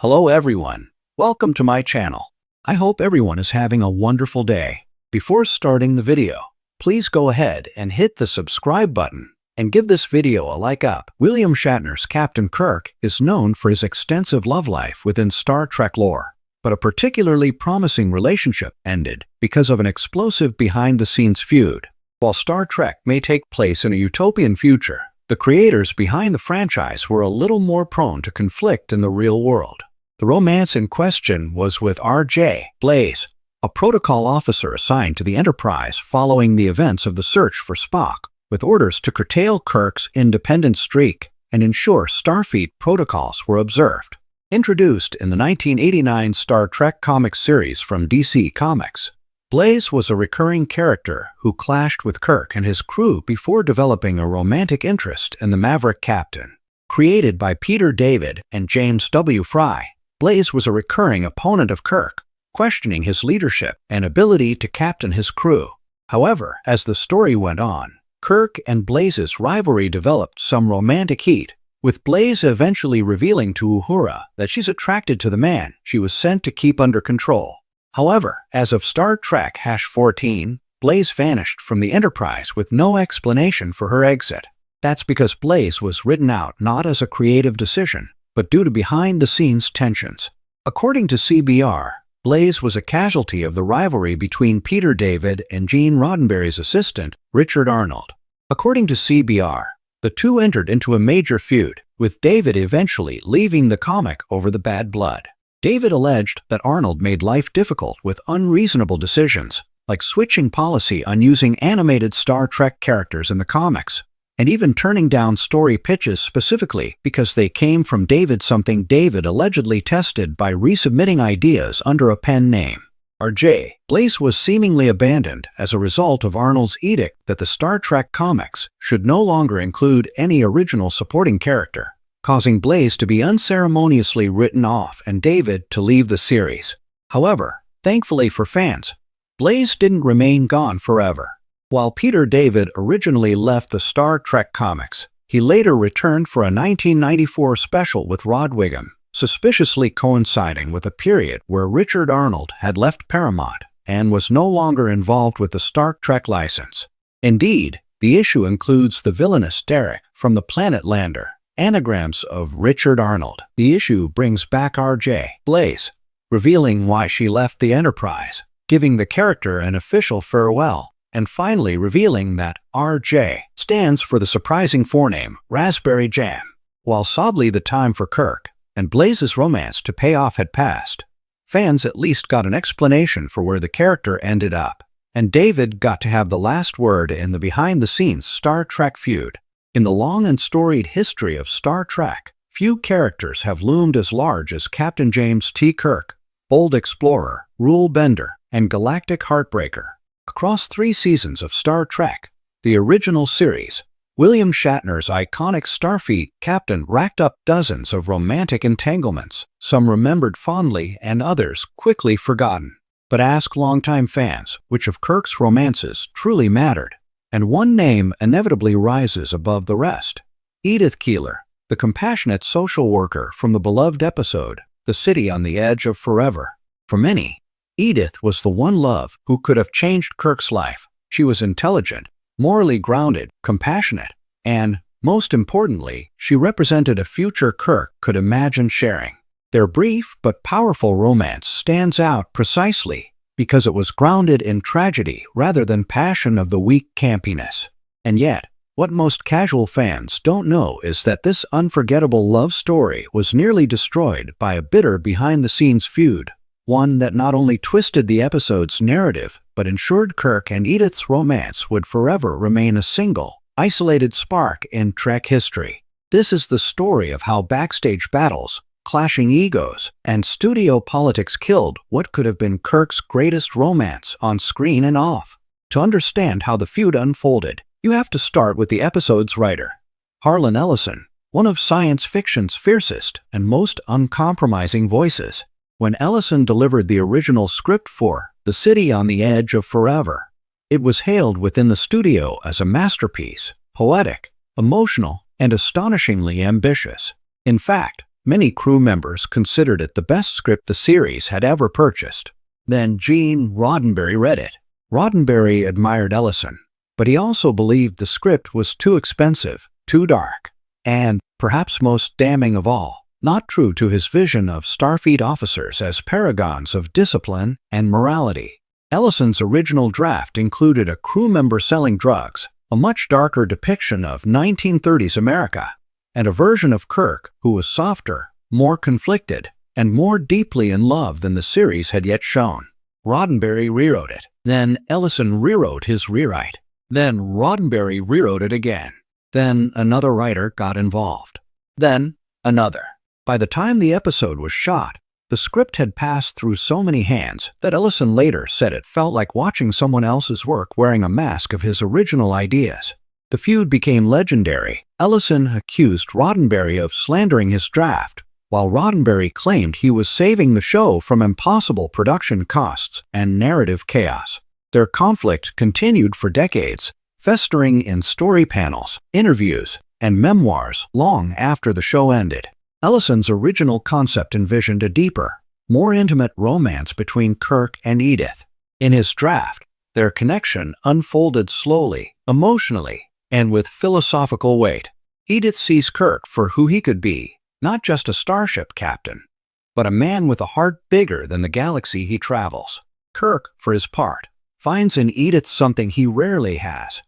Hello everyone, welcome to my channel. I hope everyone is having a wonderful day. Before starting the video, please go ahead and hit the subscribe button and give this video a like up. William Shatner's Captain Kirk is known for his extensive love life within Star Trek lore, but a particularly promising relationship ended because of an explosive behind-the-scenes feud. While Star Trek may take place in a utopian future, the creators behind the franchise were a little more prone to conflict in the real world. The romance in question was with R.J. Blaze, a protocol officer assigned to the Enterprise following the events of the search for Spock, with orders to curtail Kirk's independent streak and ensure Starfleet protocols were observed. Introduced in the 1989 Star Trek comic series from DC Comics, Blaze was a recurring character who clashed with Kirk and his crew before developing a romantic interest in the Maverick captain. Created by Peter David and James W. Fry, Blaze was a recurring opponent of Kirk, questioning his leadership and ability to captain his crew. However, as the story went on, Kirk and Blaze's rivalry developed some romantic heat, with Blaze eventually revealing to Uhura that she's attracted to the man she was sent to keep under control. However, as of Star Trek #14, Blaze vanished from the Enterprise with no explanation for her exit. That's because Blaze was written out not as a creative decision, but due to behind-the-scenes tensions. According to CBR, Blaze was a casualty of the rivalry between Peter David and Gene Roddenberry's assistant, Richard Arnold. According to CBR, the two entered into a major feud, with David eventually leaving the comic over the bad blood. David alleged that Arnold made life difficult with unreasonable decisions, like switching policy on using animated Star Trek characters in the comics, and even turning down story pitches specifically because they came from David, something David allegedly tested by resubmitting ideas under a pen name. R.J. Blaze was seemingly abandoned as a result of Arnold's edict that the Star Trek comics should no longer include any original supporting character, causing Blaze to be unceremoniously written off and David to leave the series. However, thankfully for fans, Blaze didn't remain gone forever. While Peter David originally left the Star Trek comics, he later returned for a 1994 special with Rod Wiggum, suspiciously coinciding with a period where Richard Arnold had left Paramount and was no longer involved with the Star Trek license. Indeed, the issue includes the villainous Derek from the Planet Lander, anagrams of Richard Arnold. The issue brings back R.J. Blaze, revealing why she left the Enterprise, giving the character an official farewell, and finally revealing that R.J. stands for the surprising forename Raspberry Jam. While sadly the time for Kirk and Blaze's romance to pay off had passed, fans at least got an explanation for where the character ended up, and David got to have the last word in the behind-the-scenes Star Trek feud. In the long and storied history of Star Trek, few characters have loomed as large as Captain James T. Kirk, bold explorer, rule bender, and galactic heartbreaker. Across 3 seasons of Star Trek, the original series, William Shatner's iconic Starfleet captain racked up dozens of romantic entanglements, some remembered fondly and others quickly forgotten. But ask longtime fans which of Kirk's romances truly mattered, and one name inevitably rises above the rest: Edith Keeler, the compassionate social worker from the beloved episode, The City on the Edge of Forever. For many, Edith was the one love who could have changed Kirk's life. She was intelligent, morally grounded, compassionate, and, most importantly, she represented a future Kirk could imagine sharing. Their brief but powerful romance stands out precisely because it was grounded in tragedy rather than passion of the weak campiness. And yet, what most casual fans don't know is that this unforgettable love story was nearly destroyed by a bitter behind-the-scenes feud, one that not only twisted the episode's narrative, but ensured Kirk and Edith's romance would forever remain a single, isolated spark in Trek history. This is the story of how backstage battles, clashing egos, and studio politics killed what could have been Kirk's greatest romance on screen and off. To understand how the feud unfolded, you have to start with the episode's writer, Harlan Ellison, one of science fiction's fiercest and most uncompromising voices. When Ellison delivered the original script for The City on the Edge of Forever, it was hailed within the studio as a masterpiece, poetic, emotional, and astonishingly ambitious. In fact, Many crew members considered it the best script the series had ever purchased. Then Gene Roddenberry read it. Roddenberry admired Ellison, but he also believed the script was too expensive, too dark, and, perhaps most damning of all, not true to his vision of Starfleet officers as paragons of discipline and morality. Ellison's original draft included a crew member selling drugs, a much darker depiction of 1930s America, and a version of Kirk who was softer, more conflicted, and more deeply in love than the series had yet shown. Roddenberry rewrote it. Then Ellison rewrote his rewrite. Then Roddenberry rewrote it again. Then another writer got involved. Then another. By the time the episode was shot, the script had passed through so many hands that Ellison later said it felt like watching someone else's work wearing a mask of his original ideas. The feud became legendary. Ellison accused Roddenberry of slandering his draft, while Roddenberry claimed he was saving the show from impossible production costs and narrative chaos. Their conflict continued for decades, festering in story panels, interviews, and memoirs long after the show ended. Ellison's original concept envisioned a deeper, more intimate romance between Kirk and Edith. In his draft, their connection unfolded slowly, emotionally, and with philosophical weight. Edith sees Kirk for who he could be, not just a starship captain, but a man with a heart bigger than the galaxy he travels. Kirk, for his part, finds in Edith something he rarely has: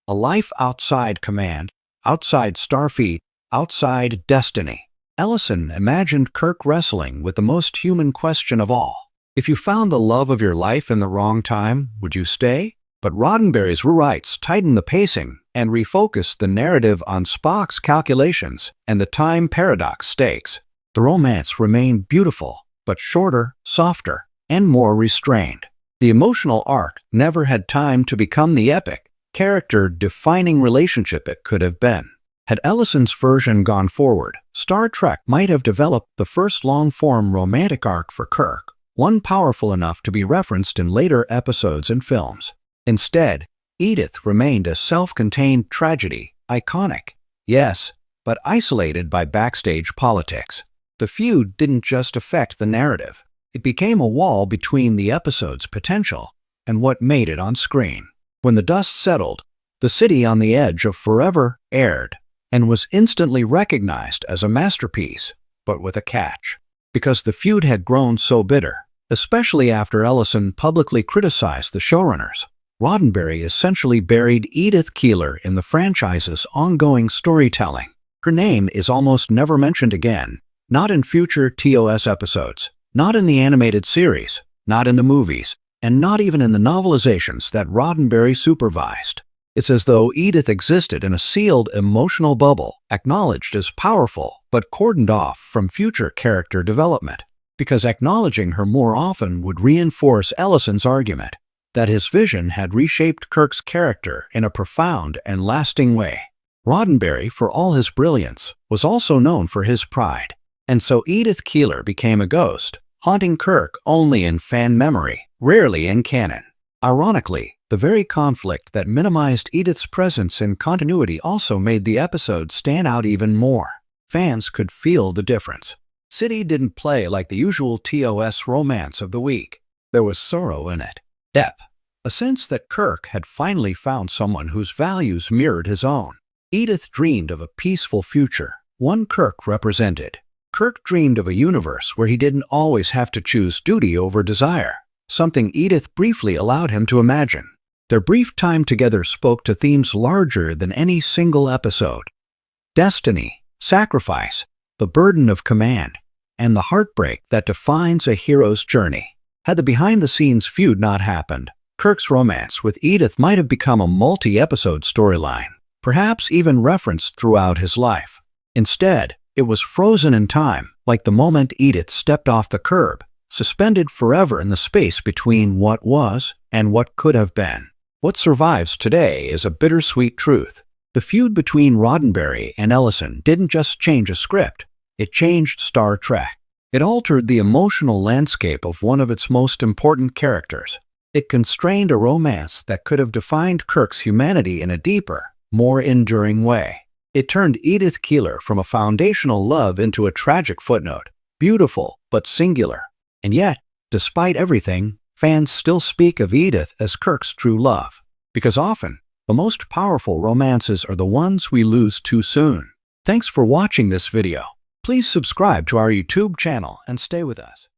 a life outside command, outside Starfleet, outside destiny. Ellison imagined Kirk wrestling with the most human question of all. If you found the love of your life in the wrong time, would you stay? But Roddenberry's rewrites tightened the pacing and refocused the narrative on Spock's calculations and the time paradox stakes. The romance remained beautiful, but shorter, softer, and more restrained. The emotional arc never had time to become the epic, character-defining relationship it could have been. Had Ellison's version gone forward, Star Trek might have developed the first long-form romantic arc for Kirk, one powerful enough to be referenced in later episodes and films. Instead, Edith remained a self-contained tragedy, iconic, yes, but isolated by backstage politics. The feud didn't just affect the narrative. It became a wall between the episode's potential and what made it on screen. When the dust settled, The City on the Edge of Forever aired, and was instantly recognized as a masterpiece, but with a catch. Because the feud had grown so bitter, especially after Ellison publicly criticized the showrunners, Roddenberry essentially buried Edith Keeler in the franchise's ongoing storytelling. Her name is almost never mentioned again, not in future TOS episodes, not in the animated series, not in the movies, and not even in the novelizations that Roddenberry supervised. It's as though Edith existed in a sealed emotional bubble, acknowledged as powerful, but cordoned off from future character development, because acknowledging her more often would reinforce Ellison's argument that his vision had reshaped Kirk's character in a profound and lasting way. Roddenberry, for all his brilliance, was also known for his pride, and so Edith Keeler became a ghost, haunting Kirk only in fan memory, rarely in canon. Ironically, the very conflict that minimized Edith's presence in continuity also made the episode stand out even more. Fans could feel the difference. City didn't play like the usual TOS romance of the week. There was sorrow in it, depth, a sense that Kirk had finally found someone whose values mirrored his own. Edith dreamed of a peaceful future, one Kirk represented. Kirk dreamed of a universe where he didn't always have to choose duty over desire, something Edith briefly allowed him to imagine. Their brief time together spoke to themes larger than any single episode: destiny, sacrifice, the burden of command, and the heartbreak that defines a hero's journey. Had the behind-the-scenes feud not happened, Kirk's romance with Edith might have become a multi-episode storyline, perhaps even referenced throughout his life. Instead, it was frozen in time, like the moment Edith stepped off the curb, suspended forever in the space between what was and what could have been. What survives today is a bittersweet truth. The feud between Roddenberry and Ellison didn't just change a script, it changed Star Trek. It altered the emotional landscape of one of its most important characters. It constrained a romance that could have defined Kirk's humanity in a deeper, more enduring way. It turned Edith Keeler from a foundational love into a tragic footnote, beautiful but singular. And yet, despite everything, fans still speak of Edith as Kirk's true love. Because often, the most powerful romances are the ones we lose too soon. Thanks for watching this video. Please subscribe to our YouTube channel and stay with us.